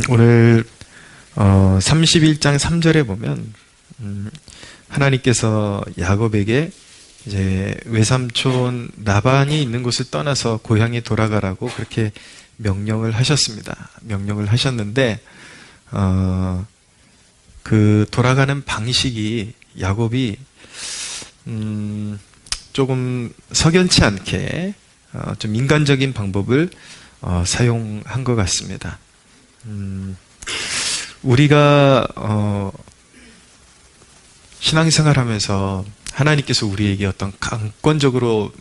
오늘 31장 3절에 보면 하나님께서 야곱에게 이제 외삼촌 라반이 있는 곳을 떠나서 고향에 돌아가라고 그렇게 명령을 하셨습니다. 명령을 하셨는데 그 돌아가는 방식이 야곱이 조금 석연치 않게 좀 인간적인 방법을 사용한 것 같습니다. 우리가 신앙생활하면서 하나님께서 우리에게 어떤 강권적으로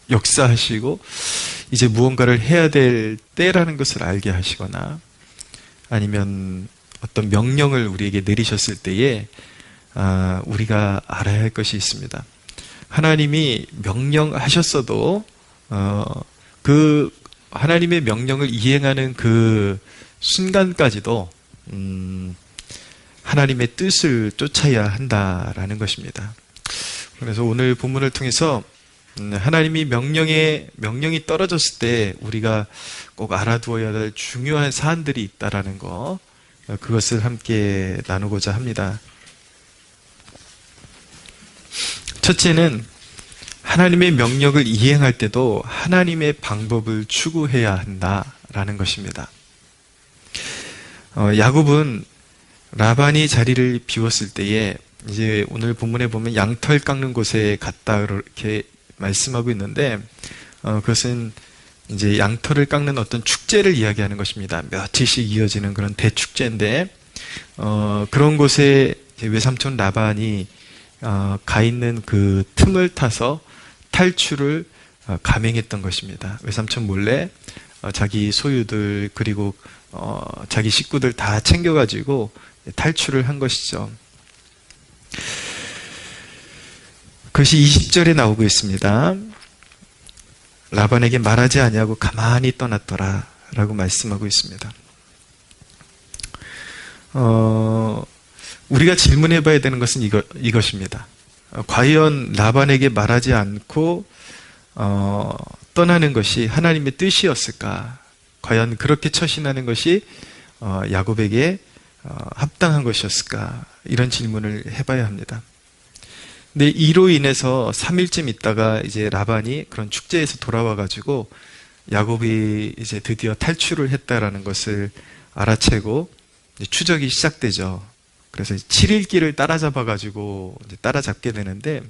역사하시고 이제 무언가를 해야 될 때라는 것을 알게 하시거나 아니면 어떤 명령을 우리에게 내리셨을 때에 우리가 알아야 할 것이 있습니다. 하나님이 명령하셨어도 그 하나님의 명령을 이행하는 그 순간까지도 하나님의 뜻을 쫓아야 한다라는 것입니다. 그래서 오늘 본문을 통해서 하나님이 명령이 떨어졌을 때 우리가 꼭 알아두어야 할 중요한 사안들이 있다라는 거, 그것을 함께 나누고자 합니다. 첫째는 하나님의 명령을 이행할 때도 하나님의 방법을 추구해야 한다라는 것입니다. 야곱은 라반이 자리를 비웠을 때에 이제 오늘 본문에 보면 양털 깎는 곳에 갔다 이렇게 말씀하고 있는데 그것은 이제 양털을 깎는 어떤 축제를 이야기하는 것입니다. 며칠씩 이어지는 그런 대축제인데 그런 곳에 외삼촌 라반이 가 있는 그 틈을 타서 탈출을 감행했던 것입니다. 외삼촌 몰래 자기 소유들 그리고 자기 식구들 다 챙겨가지고 탈출을 한 것이죠. 그것이 20절에 나오고 있습니다. 라반에게 말하지 아니하고 가만히 떠났더라 라고 말씀하고 있습니다. 우리가 질문해 봐야 되는 것은 이것입니다. 과연 라반에게 말하지 않고 떠나는 것이 하나님의 뜻이었을까? 과연 그렇게 처신하는 것이 야곱에게 합당한 것이었을까? 이런 질문을 해봐야 합니다. 근데 이로 인해서 3일쯤 있다가 이제 라반이 그런 축제에서 돌아와가지고 야곱이 이제 드디어 탈출을 했다라는 것을 알아채고 추적이 시작되죠. 그래서 7일 길을 따라잡아가지고 이제 따라잡게 되는데,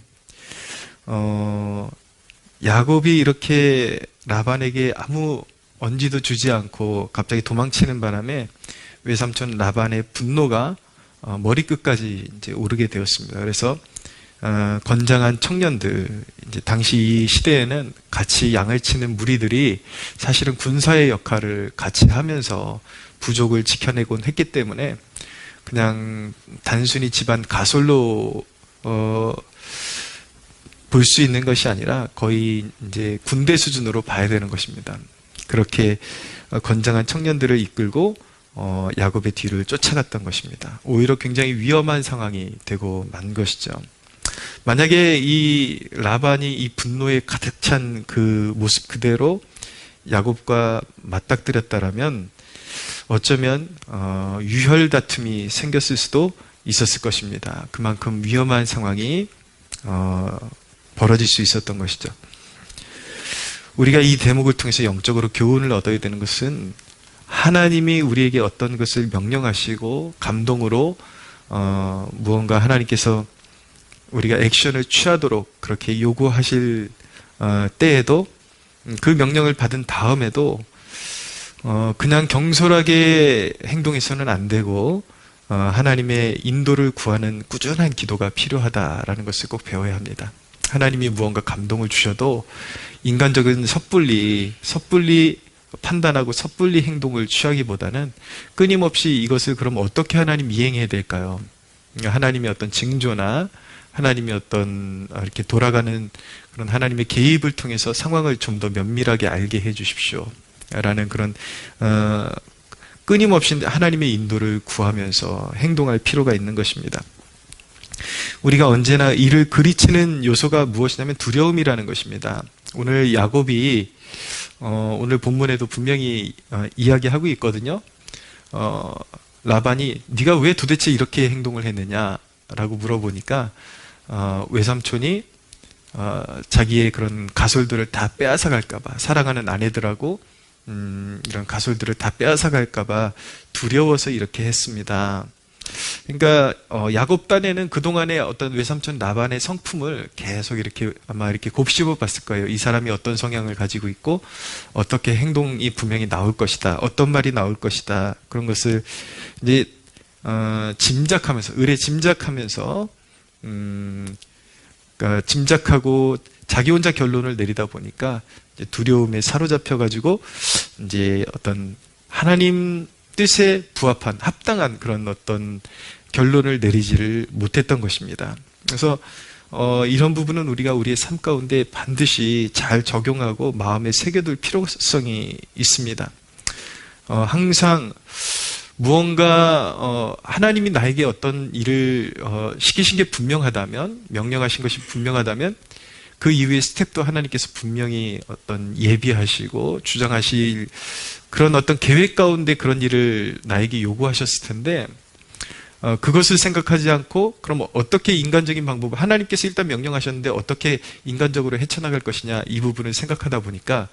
야곱이 이렇게 라반에게 아무 언지도 주지 않고 갑자기 도망치는 바람에 외삼촌 라반의 분노가 머리끝까지 이제 오르게 되었습니다. 그래서 건장한 청년들, 이제 당시 이 시대에는 같이 양을 치는 무리들이 사실은 군사의 역할을 같이 하면서 부족을 지켜내곤 했기 때문에 그냥 단순히 집안 가솔로 볼 수 있는 것이 아니라 거의 이제 군대 수준으로 봐야 되는 것입니다. 그렇게 건장한 청년들을 이끌고 야곱의 뒤를 쫓아갔던 것입니다. 오히려 굉장히 위험한 상황이 되고 만 것이죠. 만약에 이 라반이 이 분노에 가득 찬 그 모습 그대로 야곱과 맞닥뜨렸다라면 어쩌면 유혈 다툼이 생겼을 수도 있었을 것입니다. 그만큼 위험한 상황이 벌어질 수 있었던 것이죠. 우리가 이 대목을 통해서 영적으로 교훈을 얻어야 되는 것은 하나님이 우리에게 어떤 것을 명령하시고 감동으로 무언가 하나님께서 우리가 액션을 취하도록 그렇게 요구하실 때에도 그 명령을 받은 다음에도 그냥 경솔하게 행동해서는 안 되고 하나님의 인도를 구하는 꾸준한 기도가 필요하다라는 것을 꼭 배워야 합니다. 하나님이 무언가 감동을 주셔도 인간적인 섣불리 판단하고 섣불리 행동을 취하기보다는 끊임없이 이것을 그럼 어떻게 하나님 이행해야 될까요? 하나님의 어떤 징조나 하나님의 어떤 이렇게 돌아가는 그런 하나님의 개입을 통해서 상황을 좀 더 면밀하게 알게 해 주십시오 라는 그런 끊임없이 하나님의 인도를 구하면서 행동할 필요가 있는 것입니다. 우리가 언제나 이를 그리치는 요소가 무엇이냐면 두려움이라는 것입니다. 오늘 야곱이 오늘 본문에도 분명히 이야기하고 있거든요. 라반이 네가 왜 도대체 이렇게 행동을 했느냐라고 물어보니까 외삼촌이 자기의 그런 가솔들을 다 빼앗아 갈까봐, 사랑하는 아내들하고 이런 가솔들을 다 빼앗아 갈까봐 두려워서 이렇게 했습니다. 그러니까 야곱 딴에는 그동안에 어떤 외삼촌 라반의 성품을 계속 이렇게 아마 이렇게 곱씹어 봤을 거예요. 이 사람이 어떤 성향을 가지고 있고 어떻게 행동이 분명히 나올 것이다, 어떤 말이 나올 것이다, 그런 것을 이제 짐작하면서, 의뢰 짐작하면서 그러니까 짐작하고 자기 혼자 결론을 내리다 보니까 이제 두려움에 사로잡혀 가지고 이제 어떤 하나님 뜻에 부합한, 합당한 그런 어떤 결론을 내리지를 못했던 것입니다. 그래서 이런 부분은 우리가 우리의 삶 가운데 반드시 잘 적용하고 마음에 새겨둘 필요성이 있습니다. 항상 무언가 하나님이 나에게 어떤 일을 시키신 게 분명하다면, 명령하신 것이 분명하다면 그 이후의 스텝도 하나님께서 분명히 어떤 예비하시고 주장하실 그런 어떤 계획 가운데 그런 일을 나에게 요구하셨을 텐데, 그것을 생각하지 않고 그럼 어떻게 인간적인 방법을, 하나님께서 일단 명령하셨는데 어떻게 인간적으로 헤쳐나갈 것이냐, 이 부분을 생각하다 보니까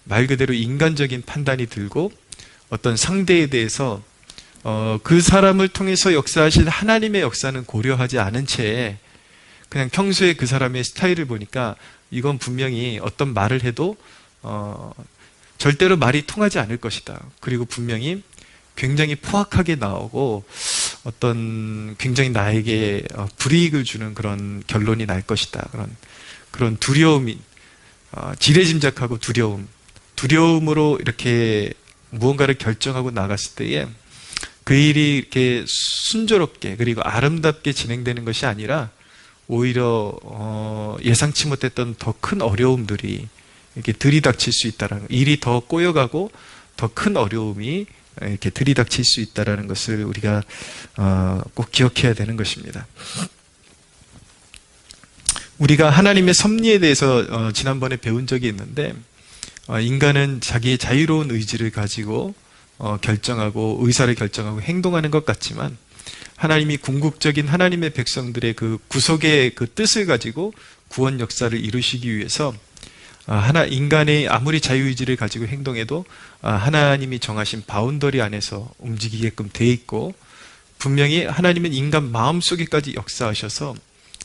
말 그대로 인간적인 판단이 들고 어떤 상대에 대해서 그 사람을 통해서 역사하신 하나님의 역사는 고려하지 않은 채 그냥 평소에 그 사람의 스타일을 보니까 이건 분명히 어떤 말을 해도 절대로 말이 통하지 않을 것이다. 그리고 분명히 굉장히 포악하게 나오고 어떤 굉장히 나에게 불이익을 주는 그런 결론이 날 것이다. 그런 두려움이, 지레짐작하고 두려움으로 이렇게 무언가를 결정하고 나갔을 때에 그 일이 이렇게 순조롭게 그리고 아름답게 진행되는 것이 아니라 오히려 예상치 못했던 더 큰 어려움들이 이렇게 들이닥칠 수 있다라는, 일이 더 꼬여가고 더 큰 어려움이 이렇게 들이닥칠 수 있다라는 것을 우리가 꼭 기억해야 되는 것입니다. 우리가 하나님의 섭리에 대해서 지난번에 배운 적이 있는데, 인간은 자기의 자유로운 의지를 가지고 결정하고 의사를 결정하고 행동하는 것 같지만, 하나님이 궁극적인 하나님의 백성들의 그 구속의 그 뜻을 가지고 구원 역사를 이루시기 위해서 인간의 아무리 자유의지를 가지고 행동해도 하나님이 정하신 바운더리 안에서 움직이게끔 돼 있고, 분명히 하나님은 인간 마음속에까지 역사하셔서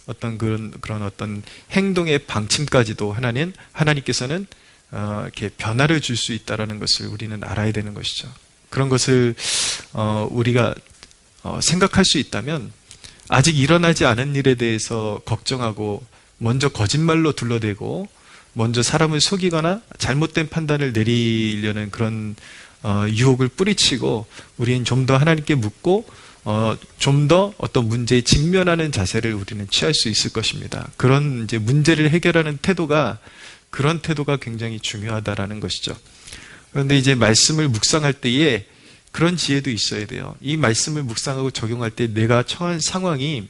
어떤 그런 어떤 행동의 방침까지도 하나님께서는 이렇게 변화를 줄 수 있다라는 것을 우리는 알아야 되는 것이죠. 그런 것을 우리가 생각할 수 있다면, 아직 일어나지 않은 일에 대해서 걱정하고 먼저 거짓말로 둘러대고 먼저 사람을 속이거나 잘못된 판단을 내리려는 그런 유혹을 뿌리치고, 우리는 좀 더 하나님께 묻고 좀 더 어떤 문제에 직면하는 자세를 우리는 취할 수 있을 것입니다. 그런 이제 문제를 해결하는 태도가, 그런 태도가 굉장히 중요하다라는 것이죠. 그런데 이제 말씀을 묵상할 때에 그런 지혜도 있어야 돼요. 이 말씀을 묵상하고 적용할 때 내가 처한 상황이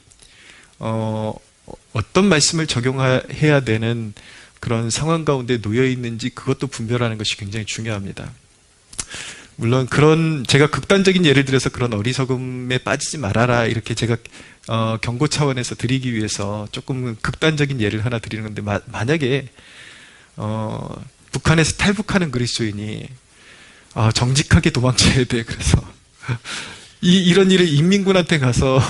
어떤 말씀을 적용해야 되는 그런 상황 가운데 놓여 있는지, 그것도 분별하는 것이 굉장히 중요합니다. 물론 제가 극단적인 예를 들어서 그런 어리석음에 빠지지 말아라, 이렇게 제가 경고 차원에서 드리기 위해서 조금 극단적인 예를 하나 드리는 건데, 만약에 북한에서 탈북하는 그리스도인이 정직하게 도망쳐야 돼, 그래서 이런 일을 인민군한테 가서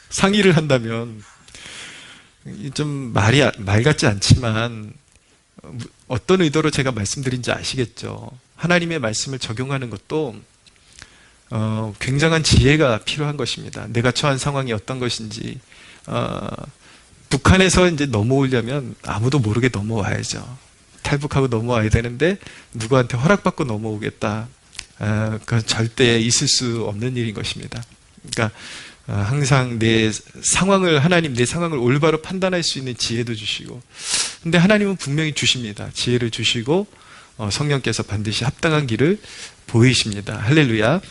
상의를 한다면 좀 말 같지 않지만 어떤 의도로 제가 말씀드린지 아시겠죠? 하나님의 말씀을 적용하는 것도 굉장한 지혜가 필요한 것입니다. 내가 처한 상황이 어떤 것인지, 북한에서 이제 넘어오려면 아무도 모르게 넘어와야죠. 탈북하고 넘어와야 되는데 누구한테 허락받고 넘어오겠다, 그건 절대 있을 수 없는 일인 것입니다. 그러니까 항상 하나님 내 상황을 올바로 판단할 수 있는 지혜도 주시고, 근데 하나님은 분명히 주십니다. 지혜를 주시고 성령께서 반드시 합당한 길을 보이십니다. 할렐루야.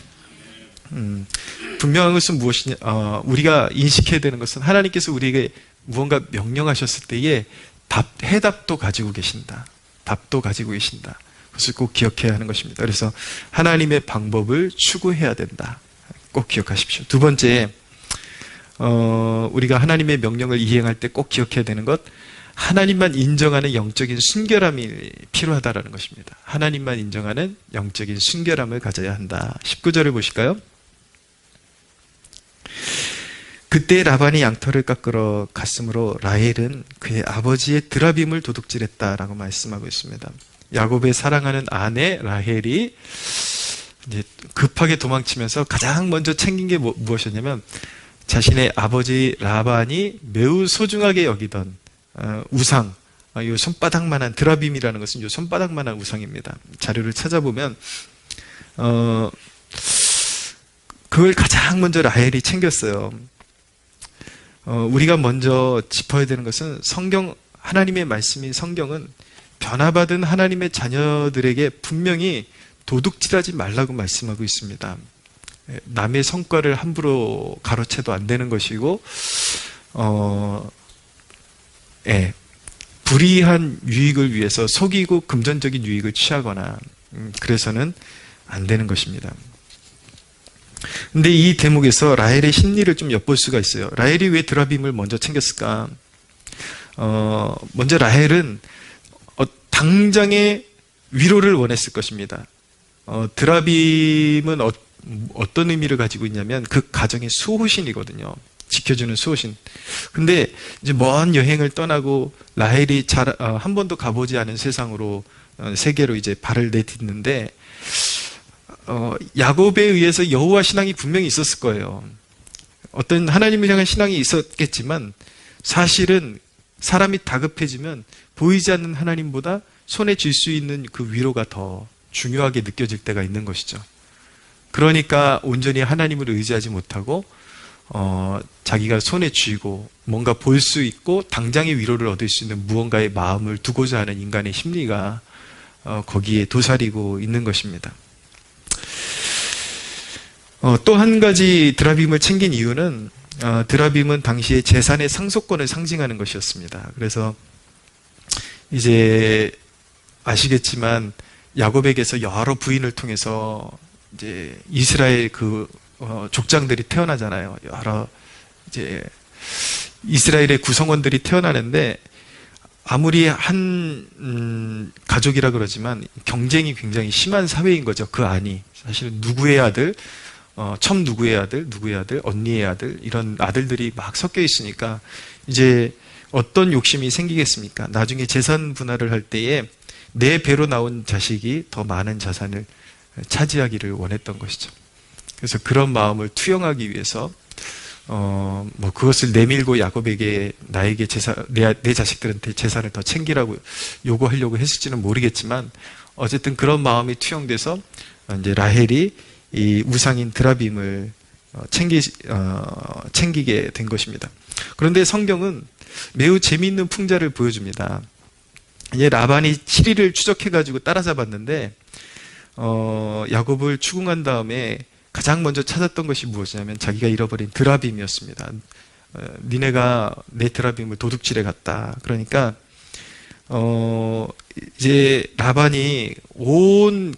분명한 것은 무엇이냐, 우리가 인식해야 되는 것은 하나님께서 우리에게 무언가 명령하셨을 때에 해답도 가지고 계신다. 답도 가지고 계신다. 그것을 꼭 기억해야 하는 것입니다. 그래서 하나님의 방법을 추구해야 된다. 꼭 기억하십시오. 두 번째, 우리가 하나님의 명령을 이행할 때 꼭 기억해야 되는 것, 하나님만 인정하는 영적인 순결함이 필요하다라는 것입니다. 하나님만 인정하는 영적인 순결함을 가져야 한다. 19절을 보실까요? 그때 라반이 양털을 깎으러 갔으므로 라헬은 그의 아버지의 드라빔을 도둑질했다라고 말씀하고 있습니다. 야곱의 사랑하는 아내 라헬이 이제 급하게 도망치면서 가장 먼저 챙긴 게 무엇이었냐면 자신의 아버지 라반이 매우 소중하게 여기던 우상, 이 손바닥만한 드라빔이라는 것은 이 손바닥만한 우상입니다. 자료를 찾아보면 그걸 가장 먼저 라헬이 챙겼어요. 우리가 먼저 짚어야 되는 것은 하나님의 말씀인 성경은 변화받은 하나님의 자녀들에게 분명히 도둑질하지 말라고 말씀하고 있습니다. 남의 성과를 함부로 가로채도 안 되는 것이고, 불이한 유익을 위해서 속이고 금전적인 유익을 취하거나, 그래서는 안 되는 것입니다. 근데 이 대목에서 라헬의 심리를 좀 엿볼 수가 있어요. 라헬이 왜 드라빔을 먼저 챙겼을까? 먼저 라헬은 당장의 위로를 원했을 것입니다. 드라빔은 어떤 의미를 가지고 있냐면 그 가정의 수호신이거든요. 지켜주는 수호신. 근데 이제 먼 여행을 떠나고 라헬이 한 번도 가보지 않은 세상으로, 세계로 이제 발을 내딛는데, 야곱에 의해서 여호와 신앙이 분명히 있었을 거예요. 어떤 하나님을 향한 신앙이 있었겠지만 사실은 사람이 다급해지면 보이지 않는 하나님보다 손에 쥘 수 있는 그 위로가 더 중요하게 느껴질 때가 있는 것이죠. 그러니까 온전히 하나님을 의지하지 못하고 자기가 손에 쥐고 뭔가 볼 수 있고 당장의 위로를 얻을 수 있는 무언가의 마음을 두고자 하는 인간의 심리가 거기에 도사리고 있는 것입니다. 또 한 가지 드라빔을 챙긴 이유는 드라빔은 당시의 재산의 상속권을 상징하는 것이었습니다. 그래서 이제 아시겠지만 야곱에게서 여러 부인을 통해서 이제 이스라엘 족장들이 태어나잖아요. 여러 이제 이스라엘의 구성원들이 태어나는데 아무리 한 가족이라 그러지만 경쟁이 굉장히 심한 사회인 거죠. 그 안이 사실은 누구의 아들, 첨 누구의 아들, 누구의 아들, 언니의 아들, 이런 아들들이 막 섞여 있으니까 이제 어떤 욕심이 생기겠습니까? 나중에 재산 분할을 할 때에 내 배로 나온 자식이 더 많은 자산을 차지하기를 원했던 것이죠. 그래서 그런 마음을 투영하기 위해서 그것을 내밀고 야곱에게 나에게 내 자식들한테 재산을 더 챙기라고 요구하려고 했을지는 모르겠지만 어쨌든 그런 마음이 투영돼서 이제 라헬이 이 우상인 드라빔을 챙기게 된 것입니다. 그런데 성경은 매우 재미있는 풍자를 보여줍니다. 이제 라반이 7일을 추적해가지고 따라잡았는데 야곱을 추궁한 다음에 가장 먼저 찾았던 것이 무엇이냐면 자기가 잃어버린 드라빔이었습니다. 니네가 내 드라빔을 도둑질해 갔다. 그러니까 이제 라반이 온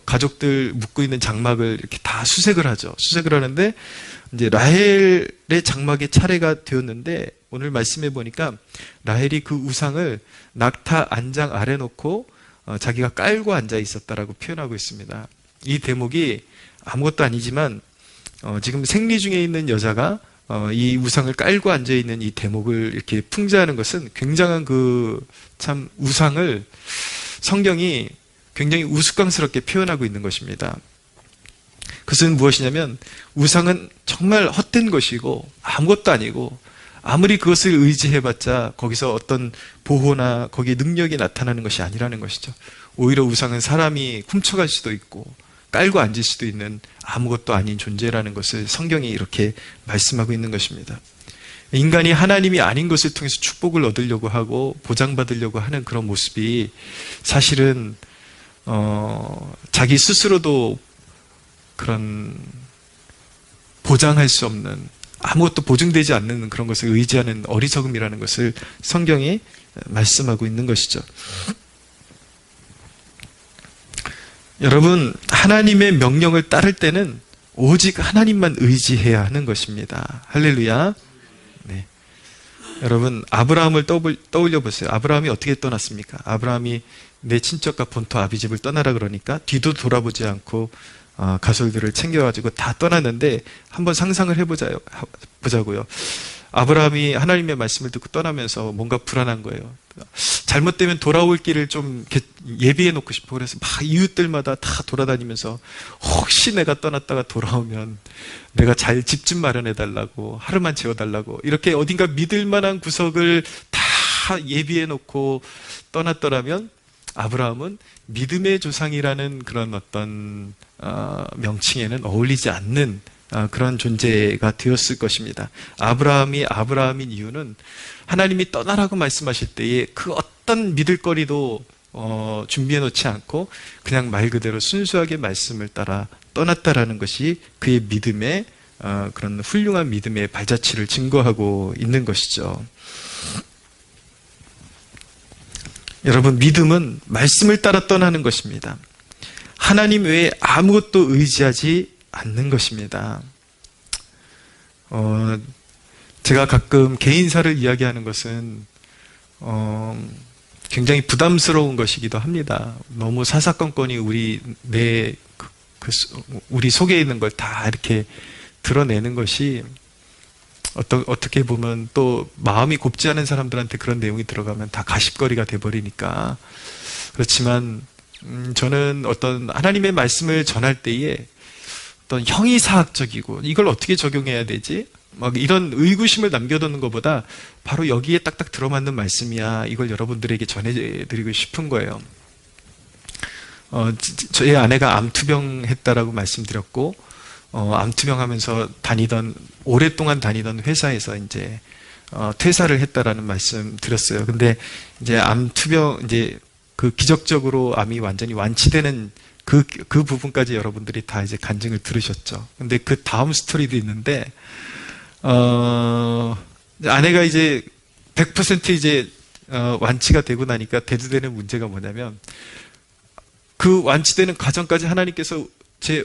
가족들 묶고 있는 장막을 이렇게 다 수색을 하죠. 수색을 하는데 이제 라헬의 장막의 차례가 되었는데 오늘 말씀해 보니까 라헬이 그 우상을 낙타 안장 아래 놓고 자기가 깔고 앉아 있었다라고 표현하고 있습니다. 이 대목이 아무것도 아니지만 지금 생리 중에 있는 여자가 이 우상을 깔고 앉아 있는 이 대목을 이렇게 풍자하는 것은 굉장한 참 우상을 성경이 굉장히 우스꽝스럽게 표현하고 있는 것입니다. 그것은 무엇이냐면 우상은 정말 헛된 것이고 아무것도 아니고 아무리 그것을 의지해봤자 거기서 어떤 보호나 거기에 능력이 나타나는 것이 아니라는 것이죠. 오히려 우상은 사람이 훔쳐갈 수도 있고 깔고 앉을 수도 있는 아무것도 아닌 존재라는 것을 성경이 이렇게 말씀하고 있는 것입니다. 인간이 하나님이 아닌 것을 통해서 축복을 얻으려고 하고 보장받으려고 하는 그런 모습이 사실은 자기 스스로도 그런 보장할 수 없는 아무것도 보증되지 않는 그런 것을 의지하는 어리석음이라는 것을 성경이 말씀하고 있는 것이죠. 여러분, 하나님의 명령을 따를 때는 오직 하나님만 의지해야 하는 것입니다. 할렐루야. 네. 여러분, 아브라함을 떠올려 보세요. 아브라함이 어떻게 떠났습니까? 아브라함이 내 친척과 본토 아비집을 떠나라 그러니까 뒤도 돌아보지 않고 가솔들을 챙겨가지고 다 떠났는데, 한번 상상을 보자고요. 아브라함이 하나님의 말씀을 듣고 떠나면서 뭔가 불안한 거예요. 잘못되면 돌아올 길을 좀 예비해 놓고 싶어. 그래서 막 이웃들마다 다 돌아다니면서 혹시 내가 떠났다가 돌아오면 내가 잘 집 좀 마련해 달라고, 하루만 재워달라고, 이렇게 어딘가 믿을 만한 구석을 다 예비해 놓고 떠났더라면 아브라함은 믿음의 조상이라는 그런 어떤 명칭에는 어울리지 않는 그런 존재가 되었을 것입니다. 아브라함이 아브라함인 이유는 하나님이 떠나라고 말씀하실 때에 그 어떤 믿을거리도 준비해 놓지 않고 그냥 말 그대로 순수하게 말씀을 따라 떠났다라는 것이 그의 믿음의 그런 훌륭한 믿음의 발자취를 증거하고 있는 것이죠. 여러분, 믿음은 말씀을 따라 떠나는 것입니다. 하나님 외에 아무것도 의지하지 않는 것입니다. 제가 가끔 개인사를 이야기하는 것은 굉장히 부담스러운 것이기도 합니다. 너무 사사건건이 우리 속에 있는 걸 다 이렇게 드러내는 것이 어떻게 보면 또 마음이 곱지 않은 사람들한테 그런 내용이 들어가면 다 가십거리가 돼버리니까. 그렇지만 저는 어떤 하나님의 말씀을 전할 때에 어떤 형이사학적이고 이걸 어떻게 적용해야 되지? 막 이런 의구심을 남겨두는 것보다 바로 여기에 딱딱 들어맞는 말씀이야, 이걸 여러분들에게 전해드리고 싶은 거예요. 저희 아내가 암투병 했다라고 말씀드렸고, 암투병 하면서 오랫동안 다니던 회사에서 이제 퇴사를 했다라는 말씀 드렸어요. 근데 이제 암투병, 이제 그 기적적으로 암이 완전히 완치되는 그 부분까지 여러분들이 다 이제 간증을 들으셨죠. 근데 그 다음 스토리도 있는데, 아내가 이제 100% 이제 완치가 되고 나니까 대두되는 문제가 뭐냐면, 그 완치되는 과정까지 하나님께서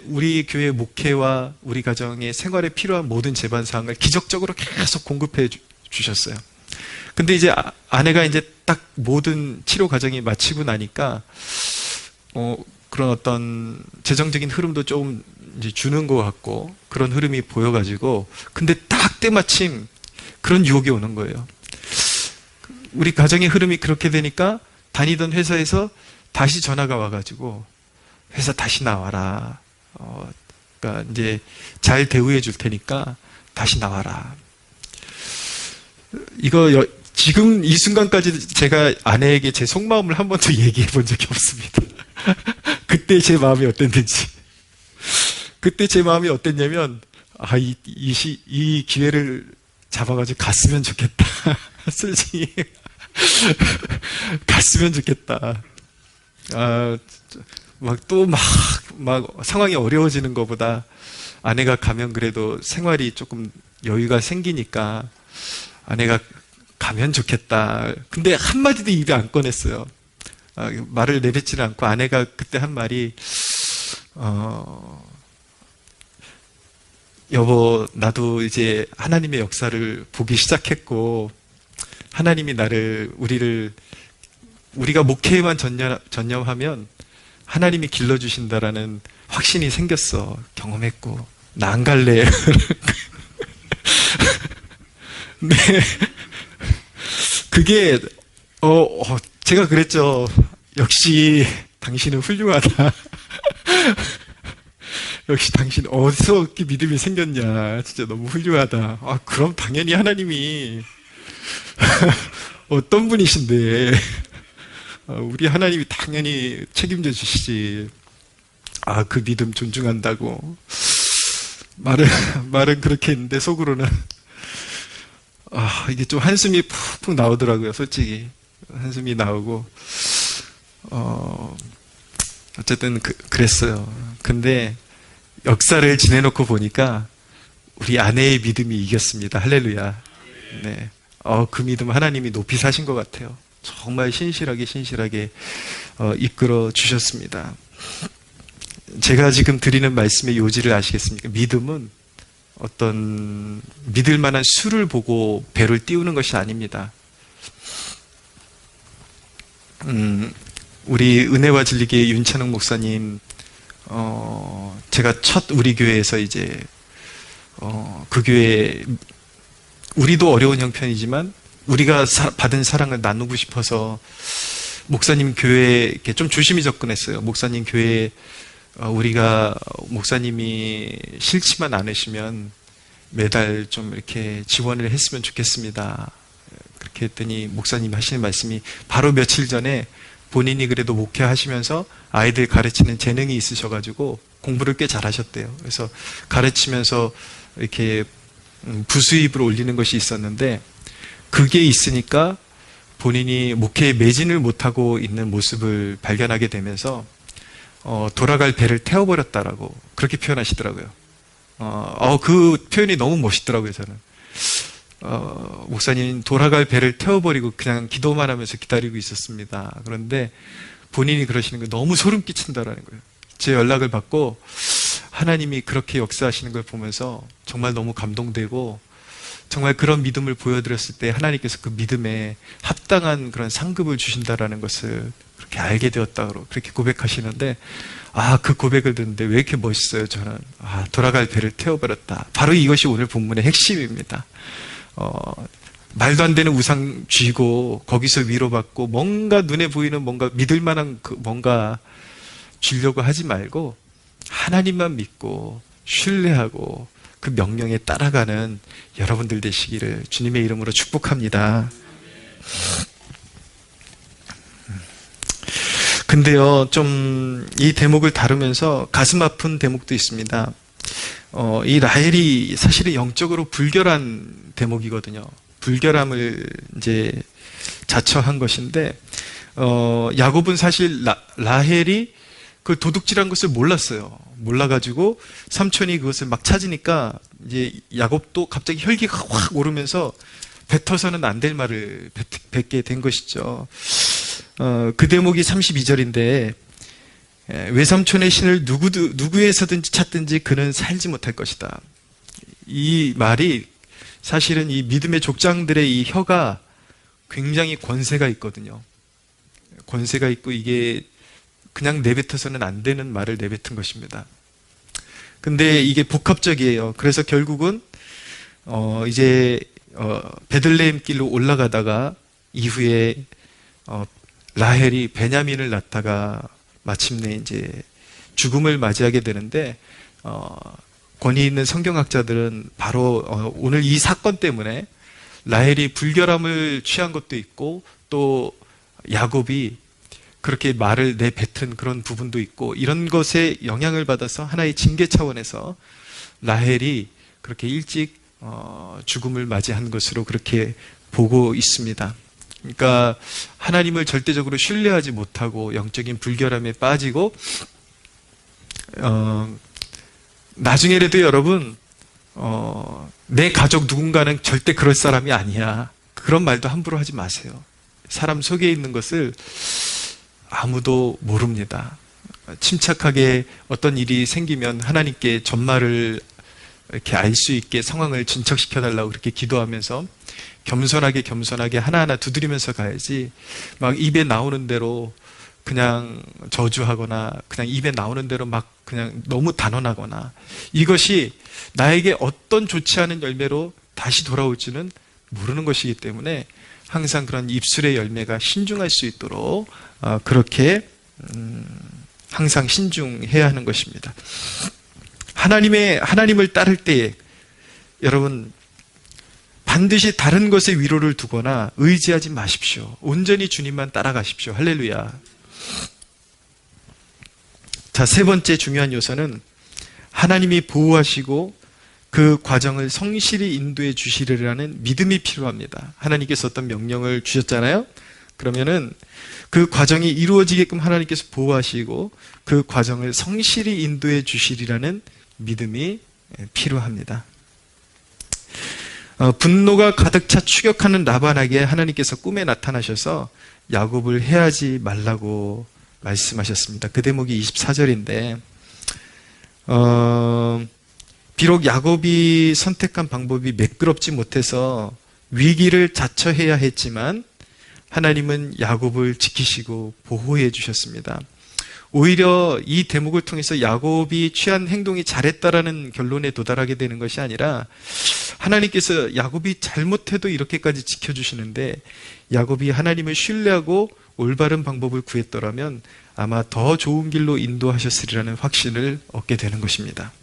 우리 교회 목회와 우리 가정의 생활에 필요한 모든 제반사항을 기적적으로 계속 공급해 주셨어요. 근데 이제 아내가 이제 딱 모든 치료 과정이 마치고 나니까 그런 어떤 재정적인 흐름도 좀 이제 주는 것 같고 그런 흐름이 보여가지고, 근데 딱 때마침 그런 유혹이 오는 거예요. 우리 가정의 흐름이 그렇게 되니까 다니던 회사에서 다시 전화가 와가지고 회사 다시 나와라. 그러니까 이제 잘 대우해 줄 테니까 다시 나와라. 이거 지금 이 순간까지 제가 아내에게 제 속마음을 한 번도 얘기해 본 적이 없습니다. 그때 제 마음이 어땠는지. 그때 제 마음이 어땠냐면, 이 기회를 잡아가지고 갔으면 좋겠다. 솔직히. 갔으면 좋겠다. 막 상황이 어려워지는 것보다 아내가 가면 그래도 생활이 조금 여유가 생기니까 아내가 가면 좋겠다. 근데 한마디도 입에 안 꺼냈어요. 말을 내뱉지는 않고 아내가 그때 한 말이, 여보, 나도 이제 하나님의 역사를 보기 시작했고, 하나님이 우리가 목회에만 전념하면 하나님이 길러주신다라는 확신이 생겼어. 경험했고. 나 안 갈래. 네. 그게, 제가 그랬죠. 역시 당신은 훌륭하다. 역시 당신 어디서 이렇게 믿음이 생겼냐. 진짜 너무 훌륭하다. 그럼 당연히 하나님이 어떤 분이신데 우리 하나님이 당연히 책임져 주시지. 그 믿음 존중한다고 말은 그렇게 했는데 속으로는 이게 좀 한숨이 푹푹 나오더라고요. 솔직히 한숨이 나오고 어쨌든 그랬어요. 근데 역사를 지내놓고 보니까 우리 아내의 믿음이 이겼습니다. 할렐루야. 네. 그 믿음 하나님이 높이 사신 것 같아요. 정말 신실하게 이끌어 주셨습니다. 제가 지금 드리는 말씀의 요지를 아시겠습니까? 믿음은 어떤 믿을 만한 수를 보고 배를 띄우는 것이 아닙니다. 우리 은혜와 진리교회 윤찬웅 목사님, 제가 첫 우리 교회에서 이제 그 교회, 우리도 어려운 형편이지만 우리가 받은 사랑을 나누고 싶어서 목사님 교회에 이렇게 좀 조심히 접근했어요. 목사님 교회에 우리가 목사님이 싫지만 않으시면 매달 좀 이렇게 지원을 했으면 좋겠습니다. 그렇게 했더니 목사님 하시는 말씀이 바로 며칠 전에 본인이 그래도 목회하시면서 아이들 가르치는 재능이 있으셔가지고 공부를 꽤 잘하셨대요. 그래서 가르치면서 이렇게 부수입을 올리는 것이 있었는데 그게 있으니까 본인이 목회에 매진을 못하고 있는 모습을 발견하게 되면서 돌아갈 배를 태워버렸다라고 그렇게 표현하시더라고요. 그 표현이 너무 멋있더라고요, 저는. 목사님 돌아갈 배를 태워버리고 그냥 기도만 하면서 기다리고 있었습니다. 그런데 본인이 그러시는 거 너무 소름 끼친다라는 거예요. 제 연락을 받고 하나님이 그렇게 역사하시는 걸 보면서 정말 너무 감동되고 정말 그런 믿음을 보여드렸을 때 하나님께서 그 믿음에 합당한 그런 상급을 주신다라는 것을 그렇게 알게 되었다고 그렇게 고백하시는데 그 고백을 듣는데 왜 이렇게 멋있어요, 저는. 돌아갈 배를 태워버렸다. 바로 이것이 오늘 본문의 핵심입니다. 말도 안 되는 우상 쥐고 거기서 위로받고 뭔가 눈에 보이는 뭔가 믿을 만한 뭔가 주려고 하지 말고 하나님만 믿고 신뢰하고 그 명령에 따라가는 여러분들 되시기를 주님의 이름으로 축복합니다. 근데요, 좀 이 대목을 다루면서 가슴 아픈 대목도 있습니다. 이 라헬이 사실은 영적으로 불결한 대목이거든요. 불결함을 이제 자처한 것인데, 야곱은 사실 라헬이 그 도둑질한 것을 몰랐어요. 몰라가지고 삼촌이 그것을 막 찾으니까 이제 야곱도 갑자기 혈기가 확 오르면서 뱉어서는 안 될 말을 뱉게 된 것이죠. 그 대목이 32절인데 외삼촌의 신을 누구에서든지 찾든지 그는 살지 못할 것이다. 이 말이 사실은 이 믿음의 족장들의 이 혀가 굉장히 권세가 있거든요. 권세가 있고 이게 그냥 내뱉어서는 안 되는 말을 내뱉은 것입니다. 근데 이게 복합적이에요. 그래서 결국은 이제 베들레헴 길로 올라가다가 이후에 라헬이 베냐민을 낳다가 마침내 이제 죽음을 맞이하게 되는데 권위 있는 성경학자들은 바로 오늘 이 사건 때문에 라헬이 불결함을 취한 것도 있고 또 야곱이 그렇게 말을 내뱉은 그런 부분도 있고 이런 것에 영향을 받아서 하나의 징계 차원에서 라헬이 그렇게 일찍 죽음을 맞이한 것으로 그렇게 보고 있습니다. 그러니까 하나님을 절대적으로 신뢰하지 못하고 영적인 불결함에 빠지고 나중에라도 여러분 내 가족 누군가는 절대 그럴 사람이 아니야. 그런 말도 함부로 하지 마세요. 사람 속에 있는 것을 아무도 모릅니다. 침착하게 어떤 일이 생기면 하나님께 전말을 이렇게 알 수 있게 상황을 진척시켜달라고 그렇게 기도하면서 겸손하게 하나하나 두드리면서 가야지 막 입에 나오는 대로 그냥 저주하거나 그냥 입에 나오는 대로 막 그냥 너무 단언하거나 이것이 나에게 어떤 좋지 않은 열매로 다시 돌아올지는 모르는 것이기 때문에 항상 그런 입술의 열매가 신중할 수 있도록 그렇게 항상 신중해야 하는 것입니다. 하나님을 따를 때에 여러분 반드시 다른 것에 위로를 두거나 의지하지 마십시오. 온전히 주님만 따라가십시오. 할렐루야. 자, 세 번째 중요한 요소는 하나님이 보호하시고 그 과정을 성실히 인도해 주시리라는 믿음이 필요합니다. 하나님께서 어떤 명령을 주셨잖아요. 그러면은 그 과정이 이루어지게끔 하나님께서 보호하시고 그 과정을 성실히 인도해 주시리라는 믿음이 필요합니다. 분노가 가득 차 추격하는 라반에게 하나님께서 꿈에 나타나셔서 야곱을 해하지 말라고 말씀하셨습니다. 그 대목이 24절인데 비록 야곱이 선택한 방법이 매끄럽지 못해서 위기를 자처해야 했지만 하나님은 야곱을 지키시고 보호해 주셨습니다. 오히려 이 대목을 통해서 야곱이 취한 행동이 잘했다라는 결론에 도달하게 되는 것이 아니라 하나님께서 야곱이 잘못해도 이렇게까지 지켜주시는데 야곱이 하나님을 신뢰하고 올바른 방법을 구했더라면 아마 더 좋은 길로 인도하셨으리라는 확신을 얻게 되는 것입니다.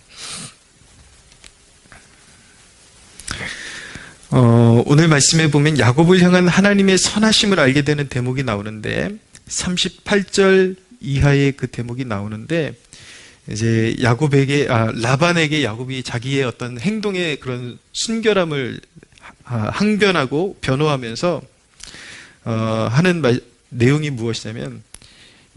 오늘 말씀에 보면 야곱을 향한 하나님의 선하심을 알게 되는 대목이 나오는데 38절 이하의 그 대목이 나오는데 이제 라반에게 야곱이 자기의 어떤 행동의 그런 순결함을 항변하고 변호하면서 하는 내용이 무엇이냐면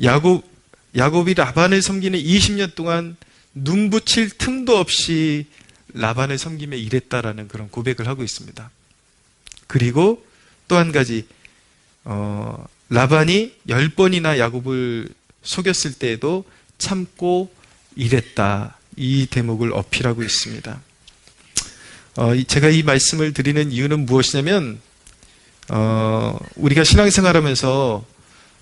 야곱이 라반을 섬기는 20년 동안 눈 붙일 틈도 없이 라반을 섬기며 일했다라는 그런 고백을 하고 있습니다. 그리고 또 한 가지 라반이 10번이나 야곱을 속였을 때에도 참고 일했다. 이 대목을 어필하고 있습니다. 제가 이 말씀을 드리는 이유는 무엇이냐면 우리가 신앙생활하면서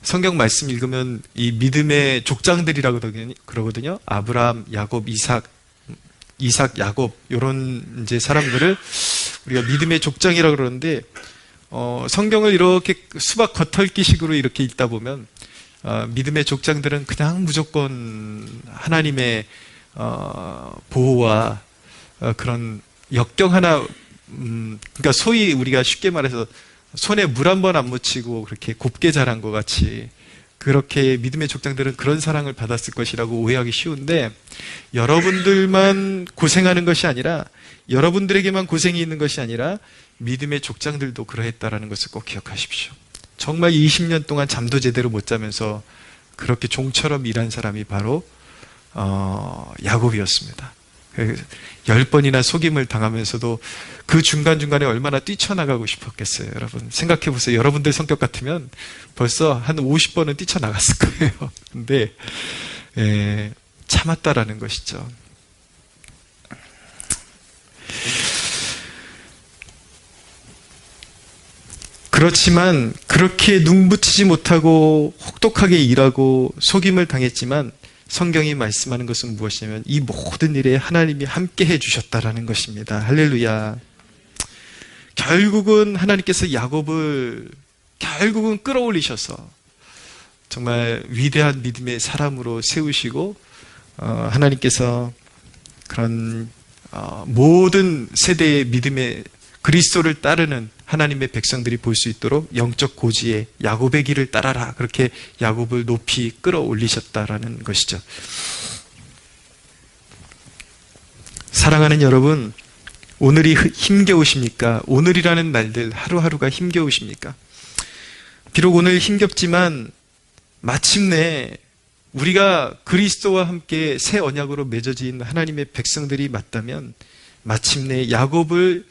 성경 말씀 읽으면 이 믿음의 족장들이라고 그러거든요. 아브라함, 야곱, 이삭, 야곱 이런 이제 사람들을 우리가 믿음의 족장이라고 그러는데 성경을 이렇게 수박 겉핥기식으로 이렇게 읽다 보면 믿음의 족장들은 그냥 무조건 하나님의 보호와 그런 역경 하나, 그러니까 소위 우리가 쉽게 말해서 손에 물 한 번 안 묻히고 그렇게 곱게 자란 것 같이 그렇게 믿음의 족장들은 그런 사랑을 받았을 것이라고 오해하기 쉬운데 여러분들만 고생하는 것이 아니라 여러분들에게만 고생이 있는 것이 아니라 믿음의 족장들도 그러했다라는 것을 꼭 기억하십시오. 정말 20년 동안 잠도 제대로 못 자면서 그렇게 종처럼 일한 사람이 바로 야곱이었습니다. 10번이나 속임을 당하면서도 그 중간중간에 얼마나 뛰쳐나가고 싶었겠어요. 여러분 생각해 보세요. 여러분들 성격 같으면 벌써 한 50번은 뛰쳐나갔을 거예요. 근데 참았다라는 것이죠. 그렇지만 그렇게 눈붙이지 못하고 혹독하게 일하고 속임을 당했지만 성경이 말씀하는 것은 무엇이냐면 이 모든 일에 하나님이 함께 해주셨다라는 것입니다. 할렐루야. 결국은 하나님께서 야곱을 결국은 끌어올리셔서 정말 위대한 믿음의 사람으로 세우시고 하나님께서 그런 모든 세대의 믿음의 그리스도를 따르는 하나님의 백성들이 볼 수 있도록 영적 고지에 야곱의 길을 따라라. 그렇게 야곱을 높이 끌어올리셨다라는 것이죠. 사랑하는 여러분, 오늘이 힘겨우십니까? 오늘이라는 날들 하루하루가 힘겨우십니까? 비록 오늘 힘겹지만 마침내 우리가 그리스도와 함께 새 언약으로 맺어진 하나님의 백성들이 맞다면 마침내 야곱을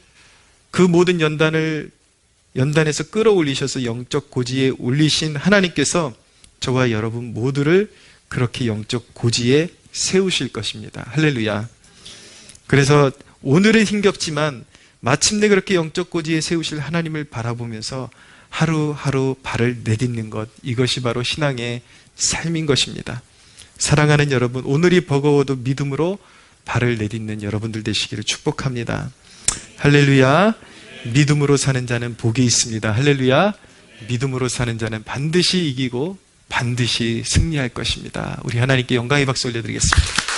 그 모든 연단에서 끌어올리셔서 영적 고지에 올리신 하나님께서 저와 여러분 모두를 그렇게 영적 고지에 세우실 것입니다. 할렐루야. 그래서 오늘은 힘겹지만 마침내 그렇게 영적 고지에 세우실 하나님을 바라보면서 하루하루 발을 내딛는 것, 이것이 바로 신앙의 삶인 것입니다. 사랑하는 여러분, 오늘이 버거워도 믿음으로 발을 내딛는 여러분들 되시기를 축복합니다. 할렐루야. 믿음으로 사는 자는 복이 있습니다. 할렐루야. 믿음으로 사는 자는 반드시 이기고 반드시 승리할 것입니다. 우리 하나님께 영광의 박수 올려드리겠습니다.